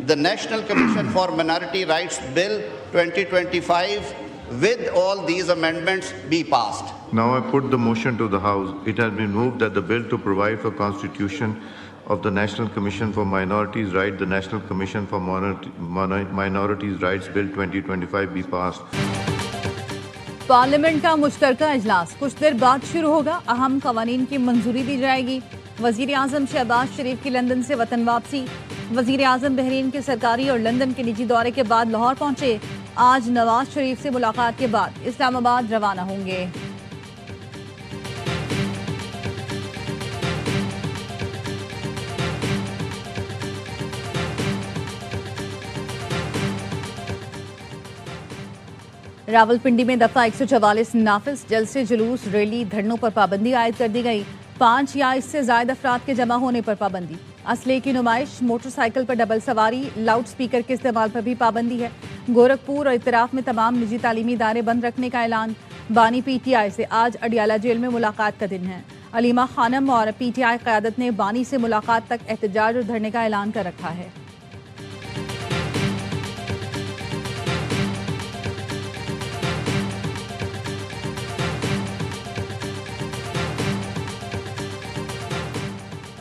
the National Commission for Minority Rights Bill 2025 with all these amendments be passed. Now I put the motion to the House. It has been moved that the bill to provide for constitution of the National Commission for Minorities' Rights, the National Commission for Minorities' Rights Bill 2025 be passed. Parliament का मुश्तरका इजलास कुछ देर बाद शुरू होगा। अहम कवानीन की मंजूरी दी जाएगी। वजीर आजम शहबाज शरीफ की लंदन से वतन वापसी। वजीर आजम बहरीन के सरकारी और लंदन के निजी दौरे के बाद लाहौर पहुंचे। आज नवाज शरीफ से मुलाकात के बाद इस्लामाबाद रवाना होंगे। रावलपिंडी में दफा 144 नाफिज जलसे जुलूस रैली धरनों पर पाबंदी आयद कर दी गई। 5 या इससे ज्यादा अफराद के जमा होने पर पाबंदी। असले की नुमाइश, मोटरसाइकिल पर डबल सवारी, लाउड स्पीकर के इस्तेमाल पर भी पाबंदी है। गोरखपुर और इतराफ में तमाम निजी तालीमी इदारे बंद रखने का ऐलान। बानी PTI से आज अडियाला जेल में मुलाकात का दिन है। अलीमा खानम और PTI क़यादत ने बानी से मुलाकात तक एहतजाज और धरने का ऐलान कर रखा है।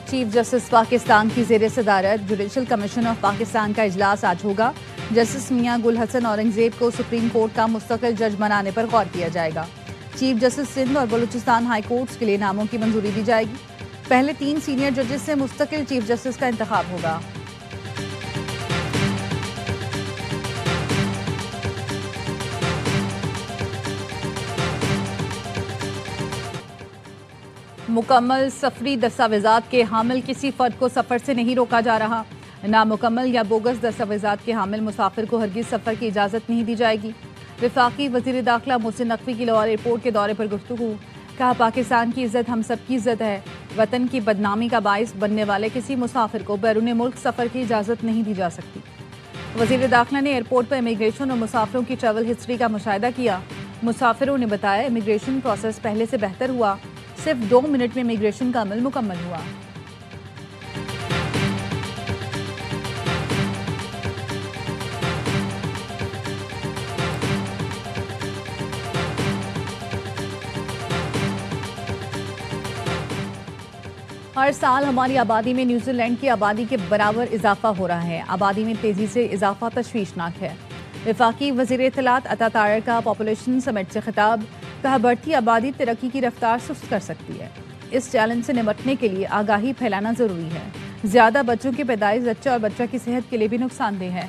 चीफ जस्टिस पाकिस्तान की ज़ेर सदारत जुडिशल कमीशन ऑफ पाकिस्तान का इजलास आज होगा। जस्टिस मियां गुल हसन औरंगजेब को सुप्रीम कोर्ट का मुस्तकिल जज बनाने पर गौर किया जाएगा। चीफ जस्टिस सिंध और बलूचिस्तान हाई कोर्ट्स के लिए नामों की मंजूरी दी जाएगी। पहले 3 सीनियर जजेस से मुस्तकिल चीफ जस्टिस का इंतखाब होगा। मुकम्मल सफरी दस्तावेजात के हामिल किसी फर्द को सफ़र से नहीं रोका जा रहा। नामुकम्मल या बोगस दस्तावेजात के हामिल मुसाफिर को हरगिज़ सफ़र की इजाज़त नहीं दी जाएगी। वफाकी वज़ीर दाखिला मोहसिन नकवी की लाहौर एयरपोर्ट के दौरे पर गुफ्तगू। कहा, पाकिस्तान की इज़्ज़त हम सब की इज़्ज़त है। वतन की बदनामी का बाइस बनने वाले किसी मुसाफिर को बैरून मुल्क सफ़र की इजाज़त नहीं दी जा सकती। वज़ीर दाखिला ने एयरपोर्ट पर इमिग्रेशन और मुसाफिरों की ट्रैवल हिस्ट्री का मुशाहिदा किया। मुसाफिरों ने बताया, इमिग्रेशन प्रोसेस पहले से बेहतर हुआ। सिर्फ 2 मिनट में इमिग्रेशन का अमल मुकम्मल हुआ। हर साल हमारी आबादी में न्यूजीलैंड की आबादी के बराबर इजाफा हो रहा है। आबादी में तेजी से इजाफा तशवीशनाक है। वफाकी वज़ीर इत्तलात अता तायर का पॉपुलेशन समिट से खिताब। कहा, बढ़ती आबादी तरक्की की रफ्तार सुस्त कर सकती है। इस चैलेंज से निपटने के लिए आगाही फैलाना जरूरी है। ज्यादा बच्चों की पैदाइश बच्चा और बच्चा की सेहत के लिए भी नुकसानदेह है।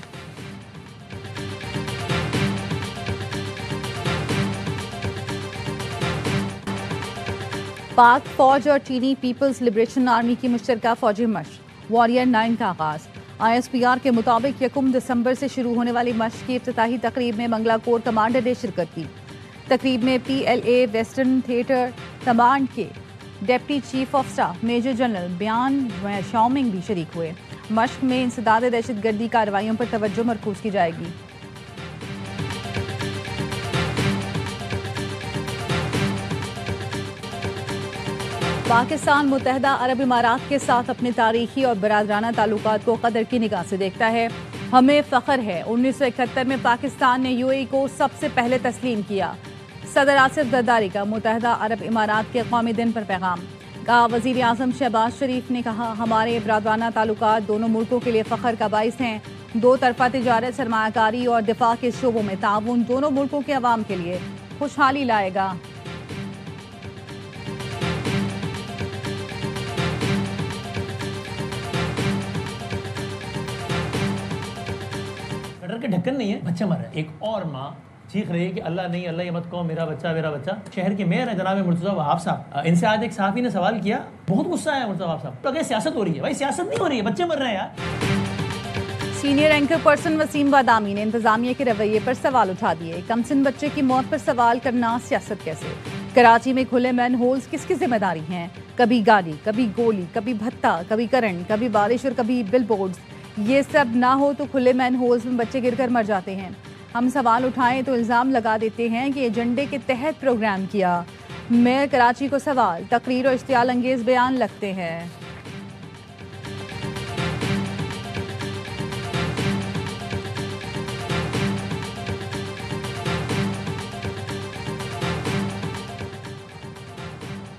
पाक फौज और चीनी पीपल्स लिबरेशन आर्मी की मुश्तरका फौजी मशक वॉरियर 9 का आगाज। ISPR के मुताबिक 1 दिसंबर से शुरू होने वाली मशक की इफ्तिताही तकरीब में मंगला कोर कमांडर ने शिरकत की। तकरीब में PLA वेस्टर्न थिएटर कमांड के deputy chief of staff major general बयान शाओमिंग भी शरीक हुए। मशक में इंसदाद दहशतगर्दी कार्रवाइयों पर तवज्जो मरकूज की जाएगी। पाकिस्तान मुत्तहदा अरब इमारात के साथ अपने तारीखी और बरादराना ताल्लुकात को कदर की निगाह से देखता है। हमें फ़ख्र है 1971 में पाकिस्तान ने UAE को सबसे पहले तस्लीम किया। सदर आसिफ जरदारी का मुत्तहदा अरब इमारात के कौमी दिन पर पैगाम। कहा, वज़ीर आज़म शहबाज शरीफ ने कहा, हमारे बरादराना ताल्लुकात दोनों मुल्कों के लिए फ़ख्र का बाइस हैं। 2 तरफ़ा तिजारत, सरमायाकारी और दिफा के शोबों में ताउन दोनों मुल्कों के अवाम के लिए खुशहाली लाएगा। के ढक्कन नहीं है, बच्चा मर रहा है। एक और माँ चीख रही है कि अल्लाह नहीं, अल्लाह ये मत कहो, मेरा बच्चा मेरा बच्चा। शहर के मेयर है जनाब मुर्तज़ा वहाब साहब, इनसे आज एक सहाफ़ी ने सवाल किया, बहुत गुस्सा आया मुर्तज़ा वहाब साहब। तो अगर सियासत हो रही है, भाई सियासत नहीं हो रही है, बच्चे मर रहे हैं यार। सीनियर एंकर पर्सन वसीम बादामी ने इंतजामिया के रवैये पर सवाल उठा दिए। कमसिन बच्चे की मौत पर सवाल करना सियासत कैसे? कराची में खुले मैन होल्स किसकी जिम्मेदारी हैं? कभी गाड़ी, कभी गोली, कभी भत्ता, कभी करंट, कभी बारिश और कभी बिलबोर्ड्स। ये सब ना हो तो खुले मैन होल्स में बच्चे गिरकर मर जाते हैं। हम सवाल उठाएं तो इल्ज़ाम लगा देते हैं कि एजेंडे के तहत प्रोग्राम किया। मेयर कराची को सवाल, तकरीर और इश्तियाल अंगेज बयान लगते हैं।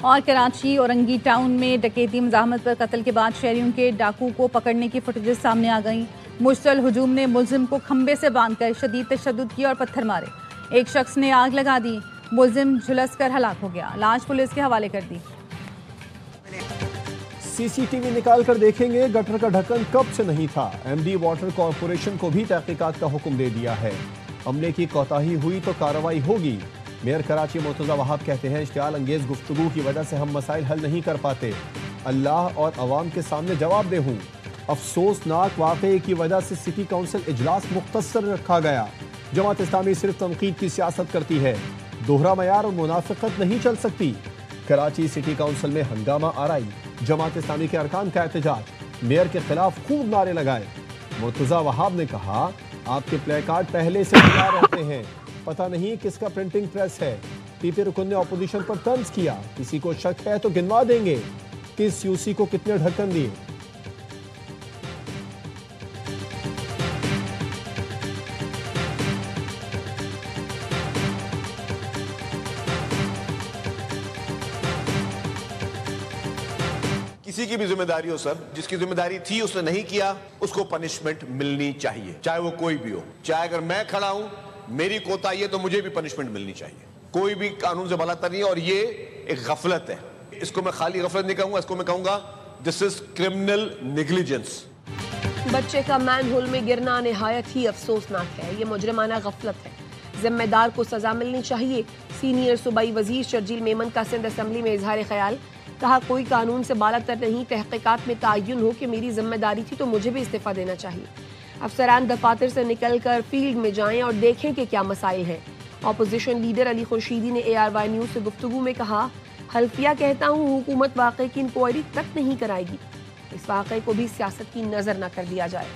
और कराची औरंगी टाउन में डकैती मज़ाहमत पर कत्ल के बाद शहरियों के डाकू को पकड़ने की फुटेजेस सामने आ गई। मुश्तल हुजूम ने मुलजिम को खंबे से बांधकर शदीद तशद्दुद किया और पत्थर मारे। एक शख्स ने आग लगा दी, मुलजिम झुलस कर हलाक हो गया। लाश पुलिस के हवाले कर दी। सीसीटीवी निकाल कर देखेंगे गटर का ढक्कन कब से नहीं था। एमडी वाटर कॉरपोरेशन को भी तहकीकात का हुक्म दे दिया है। अमले की कोताही हुई तो कार्रवाई होगी। मेयर कराची मुर्तज़ा वहाब कहते हैं इश्तियाल अंगेज गुफ्तगू की वजह से हम मसाइल हल नहीं कर पाते। अल्लाह और अवाम के सामने जवाब दे हूँ। अफसोसनाक वाक़े की वजह से सिटी काउंसिल इजलास मुख्तसर रखा गया। जमात इस्लामी सिर्फ तनकीद की सियासत करती है, दोहरा मयार और मुनाफिकत नहीं चल सकती। कराची सिटी काउंसिल में हंगामा आराई, जमात इस्लामी के अरकान का एहतजाज, मेयर के खिलाफ खूब नारे लगाए। मुर्तज़ा वहाब ने कहा आपके प्ले कार्ड पहले से तैयार रहते हैं, पता नहीं किसका प्रिंटिंग प्रेस है। पीपी रुकन ने अपोजिशन पर तंज किया, किसी को शक है तो गिनवा देंगे किस यूसी को कितने ढक्कन दिए। किसी की भी जिम्मेदारी हो सर, जिसकी जिम्मेदारी थी उसने नहीं किया, उसको पनिशमेंट मिलनी चाहिए, चाहे वो कोई भी हो। चाहे अगर मैं खड़ा हूं, मेरी कोताही है तो मुझे भी पनिशमेंट मिलनी चाहिए। कोई भी कानून से बलातर नहीं है और ये एक गफलत है। इसको मैं खाली गफलत नहीं कहूंगा, इसको मैं कहूंगा दिस इज क्रिमिनल नेग्लिजेंस। बच्चे का मैनहोल में गिरना निहायत ही अफसोसनाक है। ये मुजरिमाना गफलत है, जिम्मेदार को सजा मिलनी चाहिए। सीनियर सूबाई वजीर शर्जील मेमन का सिंध असम्बली में इजहार ख्याल, कहा कोई कानून से बालातर नहीं, तहकीकात में तायुन हो कि मेरी जिम्मेदारी थी तो मुझे भी इस्तीफा देना चाहिए। अफसरान दफातर से निकल कर फील्ड में जाएं और देखें कि क्या मसाइल हैं। अपोजिशन लीडर अली खुर्शीदी ने ARY न्यूज़ से गुफ्तगू में कहा हल्फिया कहता हूँ हुकूमत वाक़े की इंक्वायरी तक नहीं कराएगी, इस वाक़े को भी सियासत की नज़र न कर दिया जाए।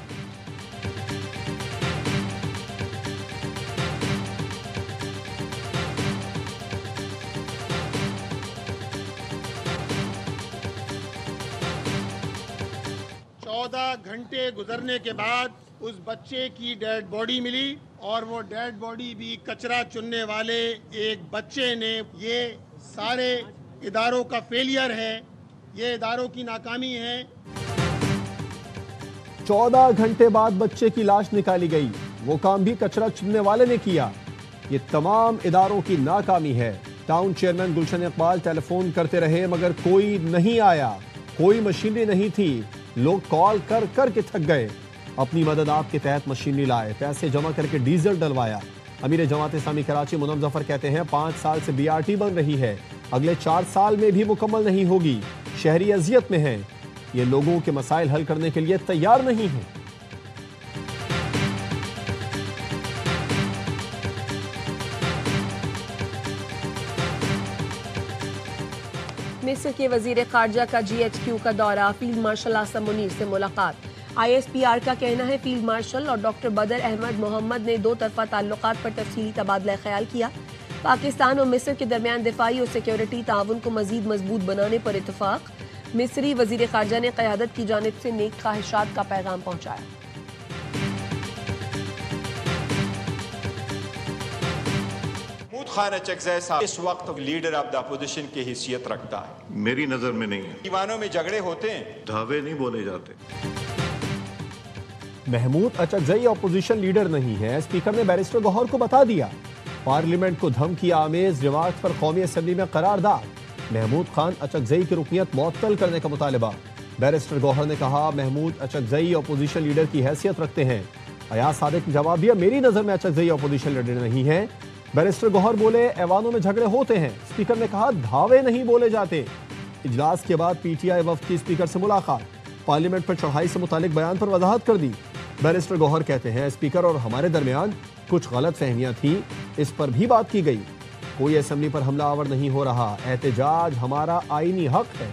घंटे गुजरने के बाद उस बच्चे की डेड बॉडी मिली और वो डेड बॉडी भी कचरा चुनने वाले एक बच्चे ने। ये सारे इदारों का फेलियर है, ये इदारों की नाकामी है। 14 घंटे बाद बच्चे की लाश निकाली गई, वो काम भी कचरा चुनने वाले ने किया। ये तमाम इदारों की नाकामी है। टाउन चेयरमैन गुलशन इकबाल टेलीफोन करते रहे मगर कोई नहीं आया, कोई मशीनरी नहीं थी। लोग कॉल कर कर के थक गए। अपनी मदद आपके तहत मशीनरी लाए, पैसे जमा करके डीजल डलवाया। अमीर जमात इस्लामी कराची मुनम जफर कहते हैं 5 साल से BRT बन रही है, अगले 4 साल में भी मुकम्मल नहीं होगी। शहरी अजियत में हैं, ये लोगों के मसाइल हल करने के लिए तैयार नहीं है। मिस्र के वजीर खारजा का GHQ का दौरा, फील्ड मार्शल आसम मुनीर से मुलाकात। ISPR का कहना है फील्ड मार्शल और डॉक्टर बदर अहमद मोहम्मद ने 2 तरफा ताल्लुकात पर तफसीली तबादला ख्याल किया। पाकिस्तान और मिस्र के दरमियान दिफाई और सिक्योरिटी ताउन को मजीद मजबूत बनाने पर इतफाक। मिस्री वजीर खारजा ने क़यादत की जानिब से नेक ख्वाहिशात का पैगाम पहुँचाया। खान अचकज़ई साहब इस वक्त लीडर ऑफ द अपोजिशन की हैसियत रखता है। मेरी नजर में नहीं है। दीवानों में झगड़े होते हैं, धावे नहीं बोले जाते। महमूद अचकज़ई अपोजिशन लीडर नहीं है, स्पीकर ने बैरिस्टर गौहर को बता दिया। पार्लियामेंट को धमकी आमेज रिवाज पर कौमी असम्बली में करारदाद। महमूद खान अचकज़ई की रुकनियत मुअत्तल करने का मुतालबा। बैरिस्टर गौहर ने कहा महमूद अचकज़ई अपोजिशन लीडर की हैसियत रखते हैं। अयाज सादिक ने जवाब दिया मेरी नजर में अचकज़ई अपोजिशन लीडर नहीं है। बैरिस्टर गौहर बोले ऐवानों में झगड़े होते हैं, स्पीकर ने कहा धावे नहीं बोले जाते। इजलास के बाद PTI वफ्द की स्पीकर से मुलाकात, पार्लियामेंट पर चढ़ाई से मुतालिक बयान पर वजाहत कर दी। बैरिस्टर गौहर कहते हैं स्पीकर और हमारे दरमियान कुछ गलत फहमियां थी, इस पर भी बात की गई। कोई असेंबली पर हमलावर नहीं हो रहा, एहतजाज हमारा आईनी हक है।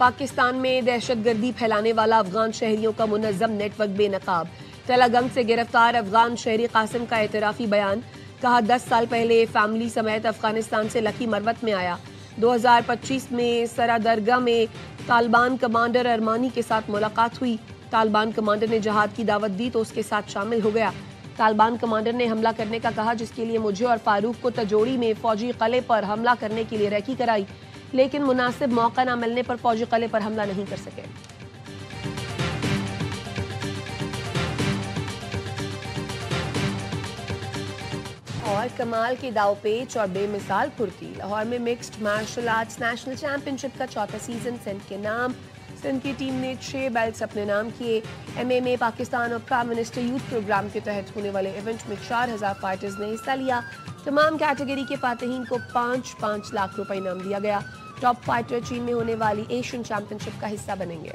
पाकिस्तान में दहशतगर्दी फैलाने वाला अफगान शहरियों का मुनज़्ज़म नेटवर्क बेनकाब। तलागंग से गिरफ्तार अफगान शहरी कासिम का एतराफ़ी बयान। कहा 10 साल पहले फैमिली समेत अफगानिस्तान से लकी मरवत में आया। 2025 में सरादरगा में तालिबान कमांडर अरमानी के साथ मुलाकात हुई। तालिबान कमांडर ने जहाद की दावत दी तो उसके साथ शामिल हो गया। तालिबान कमांडर ने हमला करने का कहा, जिसके लिए मुझे और फारूक को तजोड़ी में फौजी किले पर हमला करने के लिए रेकी कराई, लेकिन मुनासिब मौका न मिलने पर फौजी किले पर हमला नहीं कर सके। और कमाल के दाव पेच और बेमिसाल फुर्ती। लाहौर में mixed martial arts national championship का चौथा सीजन सिंध के नाम। सिंध की टीम ने 6 बेल्ट्स अपने नाम किए। MMA पाकिस्तान और प्राइम मिनिस्टर यूथ प्रोग्राम के तहत होने वाले इवेंट में 4000 फाइटर्स ने हिस्सा लिया। तमाम कैटेगरी के फातहीन को 5-5 लाख रुपए इनाम दिया गया। टॉप फाइटर चीन में होने वाली एशियन चैंपियनशिप का हिस्सा बनेंगे।